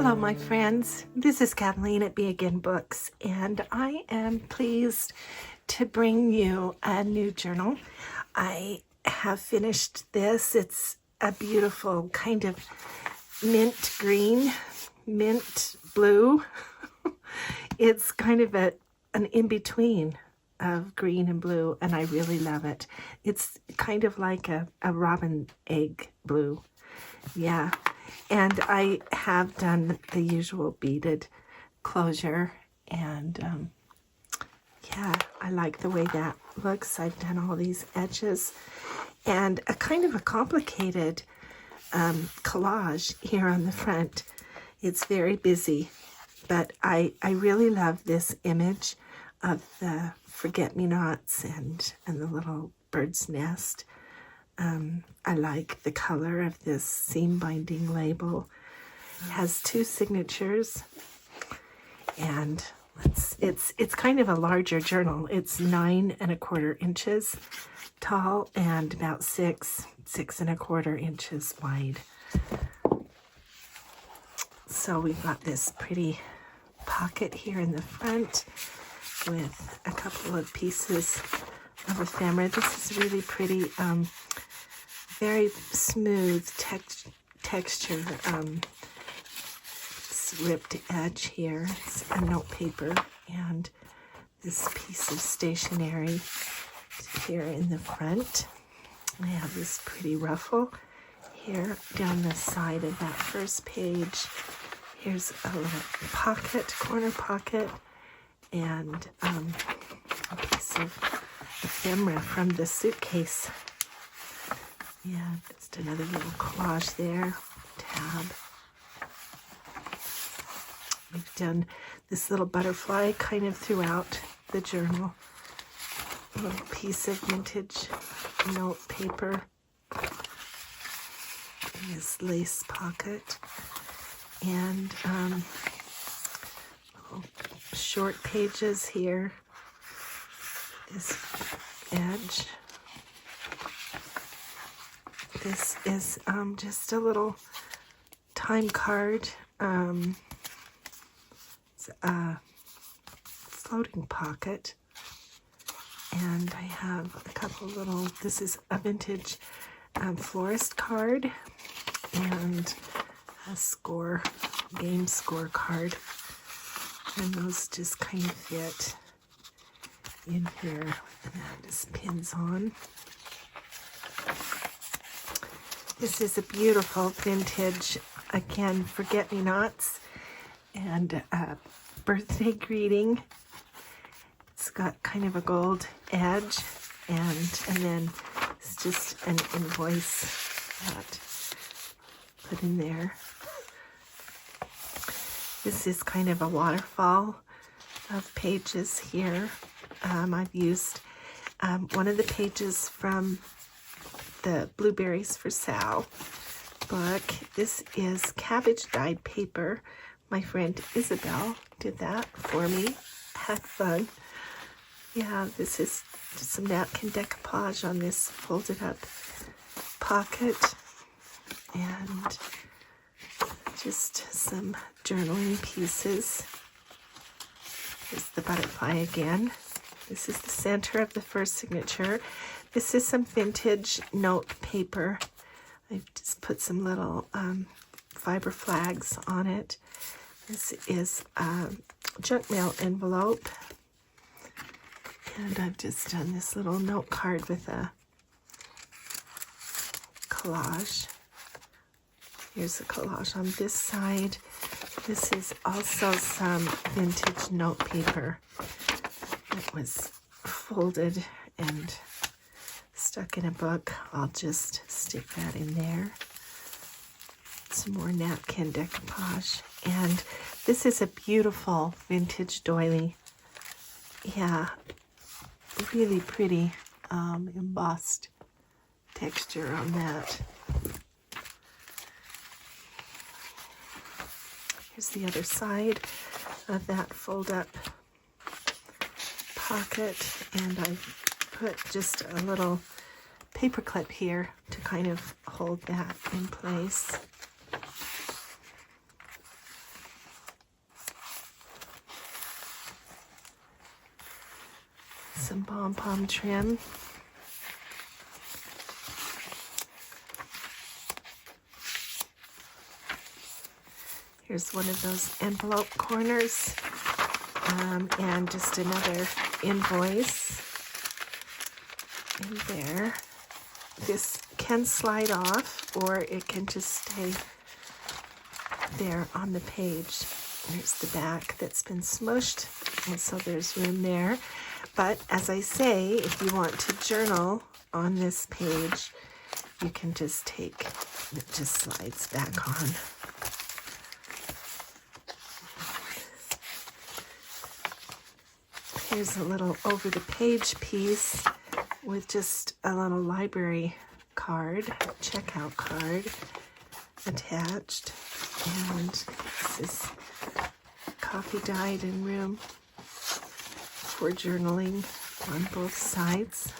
Hello, my friends. This is Kathleen at Be Again Books, and I am pleased to bring you a new journal. I have finished this. It's a beautiful kind of mint green, mint blue. It's kind of an in-between of green and blue, and I really love it. It's kind of like a robin egg blue. Yeah. And I have done the usual beaded closure, and yeah, I like the way that looks. I've done all these edges and a kind of a complicated collage here on the front. It's very busy, but I really love this image of the forget-me-nots and the little bird's nest. I like the color of this seam binding label. It has two signatures, and it's kind of a larger journal. It's 9 1/4 inches tall and about 6 1/4 inches wide. So we've got this pretty pocket here in the front with a couple of pieces of ephemera. This is really pretty. Very smooth texture, ripped edge here. It's a note paper, and this piece of stationery here in the front. I have this pretty ruffle here down the side of that first page. Here's a little pocket, corner pocket, and a piece of ephemera from the suitcase. Yeah, just another little collage there, tab. We've done this little butterfly kind of throughout the journal. A little piece of vintage note paper. In this lace pocket. And little short pages here. This edge. This is just a little time card. It's a floating pocket. And I have a couple little, this is a vintage florist card and a game score card. And those just kind of fit in here. And that just pins on. This is a beautiful vintage, again, forget-me-nots and a birthday greeting. It's got kind of a gold edge, and then it's just an invoice that put in there. This is kind of a waterfall of pages here. I've used one of the pages from the Blueberries for Sal book. This is cabbage dyed paper. My friend Isabel did that for me. Had fun. Yeah, this is just some napkin decoupage on this folded up pocket, and just some journaling pieces. Here's the butterfly again. This is the center of the first signature. This is some vintage note paper. I've just put some little fiber flags on it. This is a junk mail envelope. And I've just done this little note card with a collage. Here's a collage on this side. This is also some vintage note paper. It was folded and stuck in a book. I'll just stick that in there. Some more napkin decoupage. And this is a beautiful vintage doily. Yeah, really pretty embossed texture on that. Here's the other side of that fold-up pocket, and I put just a little paper clip here to kind of hold that in place. some pom-pom trim. Here's one of those envelope corners, and just another invoice in there. This can slide off, or it can just stay there on the page. There's the back that's been smushed, and so there's room there. But as I say, if you want to journal on this page, you can just take, it just slides back on. Here's a little over the page piece with just a little library card, checkout card attached. And this is coffee dyed and room for journaling on both sides.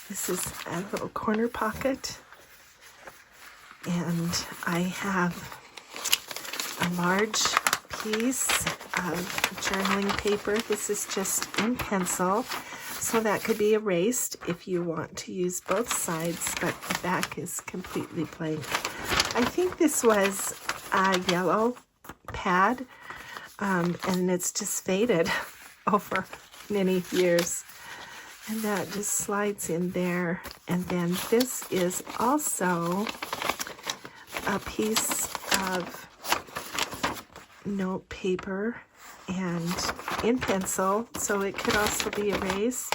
This is a little corner pocket, and I have a large piece of journaling paper. This is just in pencil, so that could be erased if you want to use both sides, but the back is completely blank. I think this was a yellow pad, and it's just faded over many years. And that just slides in there. And then this is also a piece of note paper and in pencil, so it could also be erased.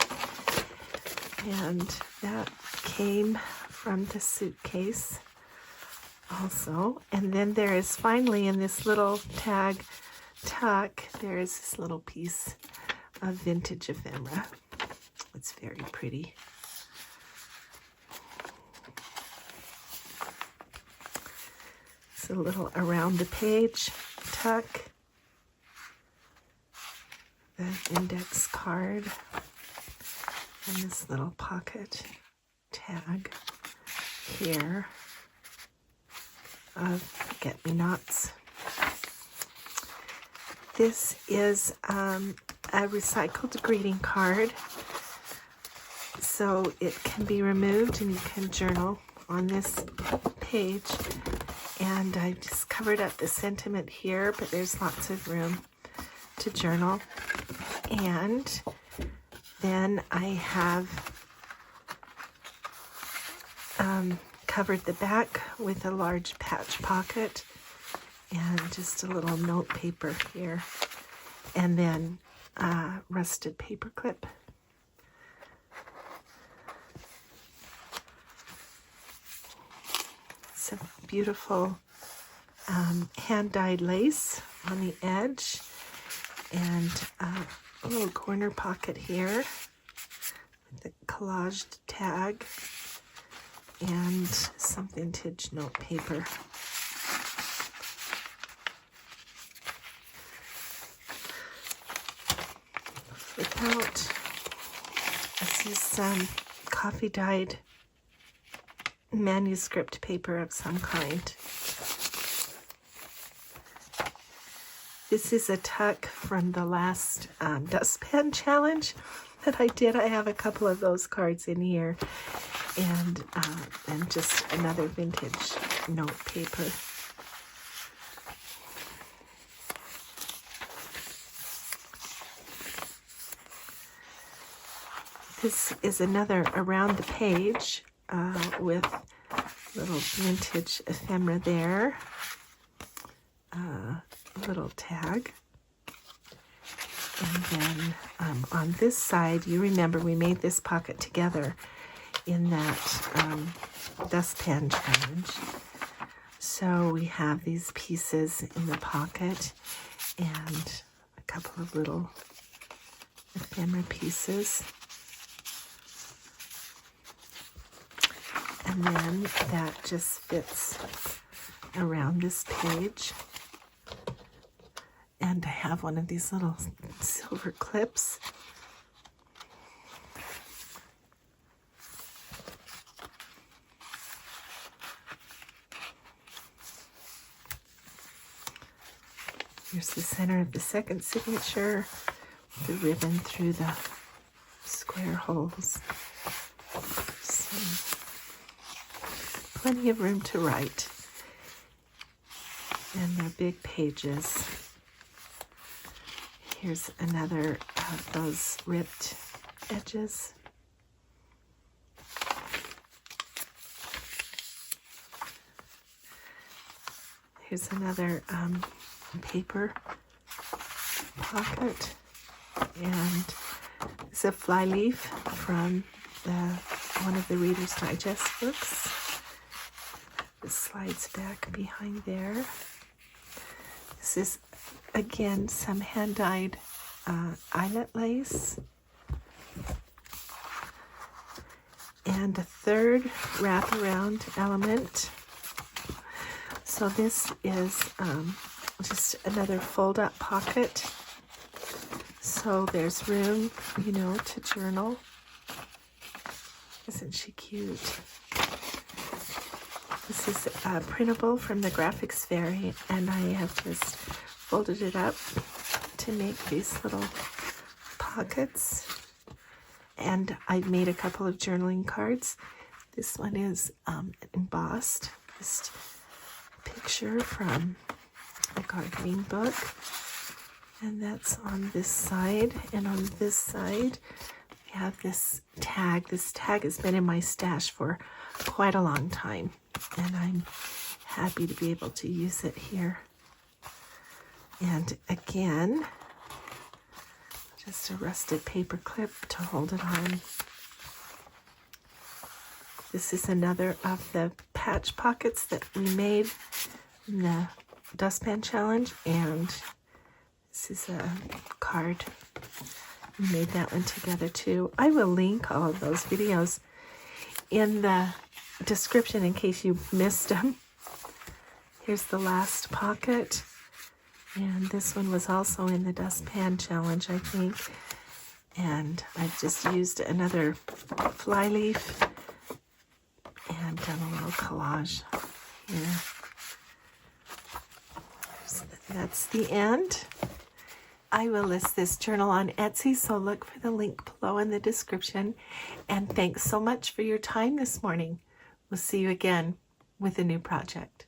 And that came from the suitcase also. And then there is finally in this little tag tuck, there is this little piece of vintage ephemera. It's very pretty. It's a little around the page tuck. The index card. And this little pocket tag here of Forget-Me-Nots. This is a recycled greeting card. So it can be removed and you can journal on this page. And I just covered up the sentiment here, but there's lots of room to journal. And then I have covered the back with a large patch pocket and just a little note paper here. And then rusted paper clip. Some beautiful hand-dyed lace on the edge, and a little corner pocket here with the collaged tag and some vintage note paper. Flip out. This is some coffee-dyed manuscript paper of some kind. This is a tuck from the last Dustpan challenge that I did. I have a couple of those cards in here, and just another vintage note paper. This is another around the page with little vintage ephemera there, little tag, and then on this side, you remember we made this pocket together in that Dustpan challenge. So we have these pieces in the pocket and a couple of little ephemera pieces. And then that just fits around this page. And I have one of these little silver clips. Here's the center of the second signature, the ribbon through the square holes. So, plenty of room to write. And they're big pages. Here's another of those ripped edges. Here's another paper pocket, and it's a flyleaf from one of the Reader's Digest books. This slides back behind there. This is, again, some hand-dyed eyelet lace. And a third wraparound element. So this is just another fold-up pocket. So there's room, you know, to journal. Isn't she cute? This is printable from the Graphics Fairy, and I have just folded it up to make these little pockets. And I've made a couple of journaling cards. This one is embossed. Just picture from a gardening book, and that's on this side. And on this side we have this tag. This tag has been in my stash for quite a long time, and I'm happy to be able to use it here. And again, just a rusted paper clip to hold it on. This is another of the patch pockets that we made in the Dustpan challenge, and this is a card. We made that one together too. I will link all of those videos in the description in case you missed them. Here's the last pocket, and this one was also in the Dustpan challenge, I think. And I've just used another flyleaf and done a little collage here. So that's the end. I will list this journal on Etsy, so look for the link below in the description. And thanks so much for your time this morning. We'll see you again with a new project.